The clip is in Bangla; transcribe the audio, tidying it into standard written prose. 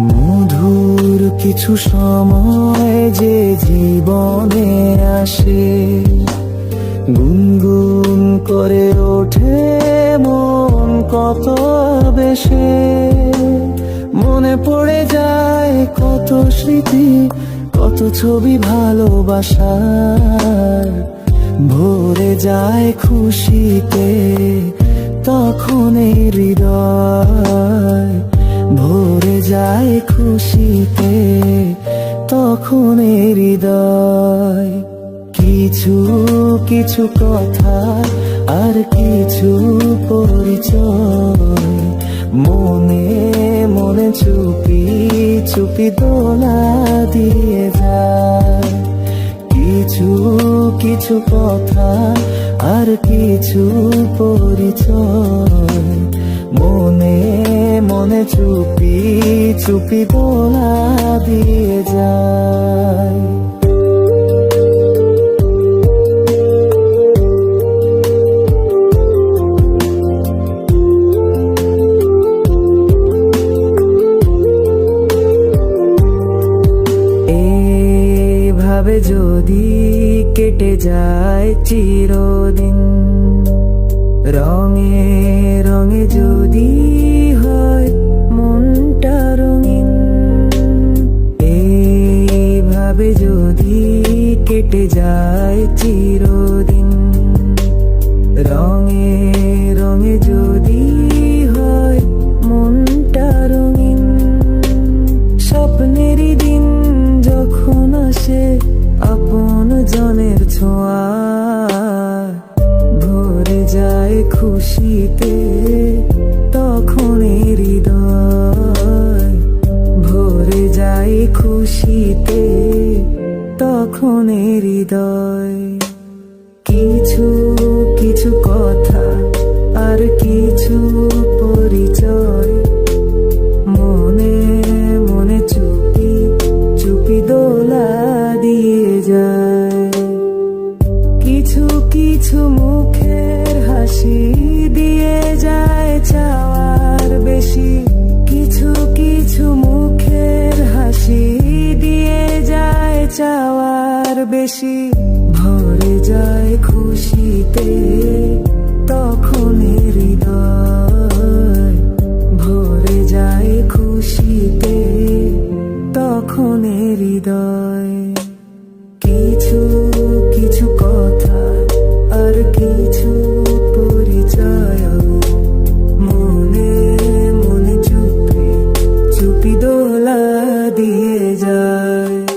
মধুর কিছু সময় যে জীবনে আসে, গুনগুন করে ওঠে মন কত বেশে। মনে পড়ে যায় কত স্মৃতি, কত ছবি ভালোবাসার। ভরে যায় খুশিতে তখন এই হৃদয়, ভরে যায় খুশিতে তখন এই হৃদয়। কিছু কিছু কথা আর কিছু পরিচয়, মনে মনে চুপি চুপি দোলা দিয়ে যায়। কিছু কিছু কথা আর কিছু পরিচয়, মনে মনে চুপি চুপি দোলা দিয়ে যায়। এভাবে যদি কেটে যায় চিরদিন, রঙে রঙে যদি হয় মনটা রঙিন। এইভাবে যদি কেটে যায় চিরদিন, রঙে রঙে যদি হয় মনটা রঙিন। স্বপ্নেরই দিন যখন আসে আপন জনের ছোঁয়া, ভরে যায় খুশিতে তখন হৃদয়, ভরে যায় খুশিতে তখন হৃদয়। কিছু কিছু কথা আর কিছু পরিচয়, মনে মনে চুপি চুপি দোলা দিয়ে যায়। কিছু কিছু মুখের হাসি দিয়ে যায় চাওয়ার বেশি, কিছু কিছু মুখের হাসি দিয়ে যায় চাওয়ার বেশি। ভরে যায় খুশিতে তখন হৃদয়, ভরে যায় খুশিতে তখন হৃদয়। কিছু কিছু কথা আর কিছু পরিচয়, মনে মনে চুপি চুপি দোলা দিয়ে যায়।